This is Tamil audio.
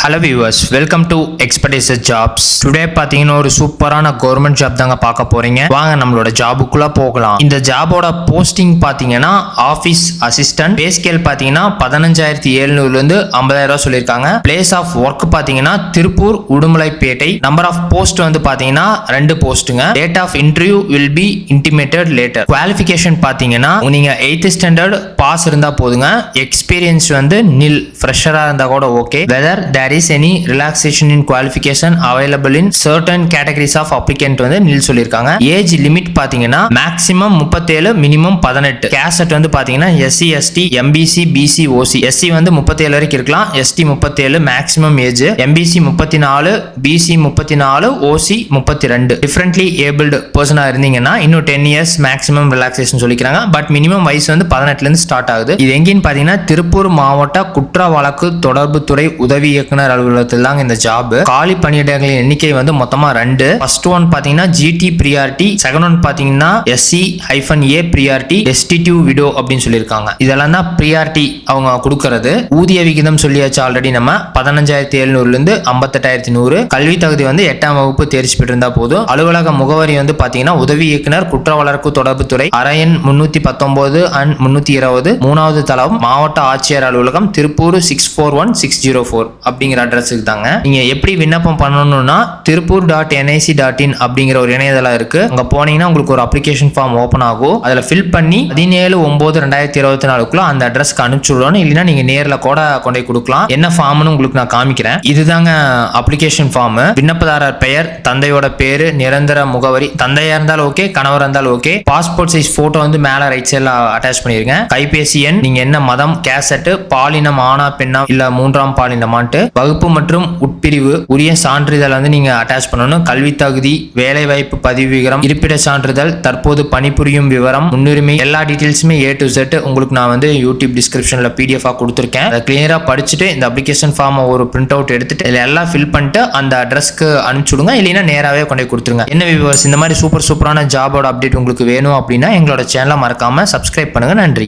Hello viewers, welcome to Expertise Jobs. Today பாத்தீங்கன்னா ஒரு சூப்பரான கவர்மெண்ட் ஜாப் தாங்க பார்க்க போறீங்க. வாங்க நம்மளோட ஜாபுக்குள்ள போகலாம். இந்த ஜாபோட போஸ்டிங் பாத்தீங்கன்னா ஆபீஸ் அசிஸ்டன்ட். பே ஸ்கேல் பாத்தீங்கன்னா 15700 ல இருந்து 50000 சொல்லிருக்காங்க. பிளேஸ் ஆஃப் வொர்க் பாத்தீங்கன்னா Tiruppur Udumalaipettai. Number of post வந்து பாத்தீங்கன்னா 2 போஸ்ட்ங்க. Date of interview will be intimated later. Qualification பாத்தீங்கன்னா நீங்க 8th ஸ்டாண்டர்ட் பாஸ் இருந்தா போதுங்க. எக்ஸ்பீரியன்ஸ் வந்து nil ஃப்ரெஷரா இருந்தா கூட okay. Whether there is any relaxation in qualification available in certain categories of applicant வந்து nil சொல்லிருக்காங்க. ஏஜ் லிமிட் பாத்தீங்கன்னா மேக்ஸிமம் 37 மினிமம் 18. கேஸ்ட் வந்து பாத்தீங்கன்னா SC ST MBC BC OC. SC வந்து 37 வரைக்கும் இருக்கலாம். ST 37 maximum age. MBC 34 BC 34 OC 32. Differently abled பர்சனா இருந்தீங்கன்னா இன்னும் 10 இயர்ஸ் மேக்ஸிமம் ரிலாக்ஸேஷன் சொல்லிக்கிறாங்க. பட் மினிமம் வயசு வந்து 18ல இருந்து ஸ்டார்ட் ஆகுது. இது எங்கன்னு பாத்தீங்கன்னா திருப்பூர் மாவட்ட குற்ற வழக்கு தொடர்பு துறை உதவி இயக்குனர் அலுவலகத்தில் தாங்க இந்த ஜாப். காலி பணியிடங்களின் எண்ணிக்கை வந்து மொத்தமா 2. ஃபர்ஸ்ட் ஒன் பாத்தீங்கன்னா GT பிரியாரிட்டி, செகண்ட் ஒன் பாத்தீங்கன்னா SC-A பிரியாரிட்டி, destitute widow அப்படின்னு சொல்லியிருக்காங்க. இதெல்லாம் தான் பிரியாரிட்டி அவங்க கொடுக்கறது. ஊதிய விகிதம் சொல்லியாச்சு ஆல்ரெடி நம்ம 15700 ல இருந்து 58100. கல்வி தகுதி வந்து 8ஆம் வகுப்பு தேர்ச்சி பெற்றிருந்தா போதும். அலுவலக முகவரி வந்து பாத்தீங்கன்னா உதவி இயக்குனர் குற்ற வழக்கு தொடர்பு துறை, அரையன் 319 and 320, 3வது தளம், மாவட்ட ஆட்சியர் அலுவலகம், திருப்பூர் 641604 அப்படிங்கிற அட்ரஸுக்கு தாங்க. நீங்க எப்படி விண்ணப்பம் பண்ணணும்னா திருப்பூர்.nic.in அப்படிங்கிற ஒரு இணையதளம் இருக்கு. அங்க போனீங்கன்னா உங்களுக்கு ஒரு அப்ளிகேஷன் ஃபார்ம் ஓபன் ஆகும். அதுல ஃபில் பண்ணி 17/9/2024 அந்த அட்ரஸ்க்கு அனுப்பிச்சு விடணும். இல்லைன்னா நீங்க நேர்ல கூட கொண்டு போய் கொடுக்கலாம். என்ன ஃபார்ம்னு உங்களுக்கு நான் காமிக்கிறேன். இதுதாங்க அப்ளிகேஷன் ஃபார்ம். விண்ணப்பதாரர் பெயர், தந்தையோட பேரு, நிரந்தர முகவரி, தந்தையா இருந்தாலும் ஓகே, கணவர் இருந்தாலும் ஓகே. பாஸ்போர்ட் சைஸ் போட்டோ வந்து மேல ரைட் சைடுல அட்டாச் பண்ணிருங்க. கைபேசி எண், நீங்க என்ன மதம், கேசட், பாலினம் ஆனா பெண்ணா இல்ல 3ஆம் பாலினமான்ட்டு, வகுப்பு மற்றும் உட்பிரிவு, உரிய சான்றிதழ் வந்து நீங்க அட்டாச் பண்ணணும். கல்வி தகுதி, வேலை வாய்ப்பு பதிவு விவரம், இருப்பிட சான்றிதழ், தற்போது பணிபுரியும் விவரம், முன்னுரிமை, எல்லா டீடைல்ஸுமே A to Z உங்களுக்கு நான் வந்து யூடியூப் டிஸ்கிரிப்ஷன்ல PDF கொடுத்துருக்கேன். அதை கிளியரா படிச்சுட்டு இந்த அப்ளிகேஷன் ஃபார்ம் ஒரு பிரிண்ட் அவுட் எடுத்துட்டு இதுல எல்லாம் ஃபில் பண்ணிட்டு அந்த அட்ரஸ்க்கு அனுப்பிச்சுடுங்க. இல்லைன்னா நேராவே கொண்டு கொடுத்துருங்க. என்ன வியூவர்ஸ், இந்த மாதிரி சூப்பரான ஜாபோட அப்டேட் உங்களுக்கு வேணும் அப்படின்னா எங்களோட சேனலை மறக்காம சப்ஸ்கிரைப் பண்ணுங்க. நன்றி.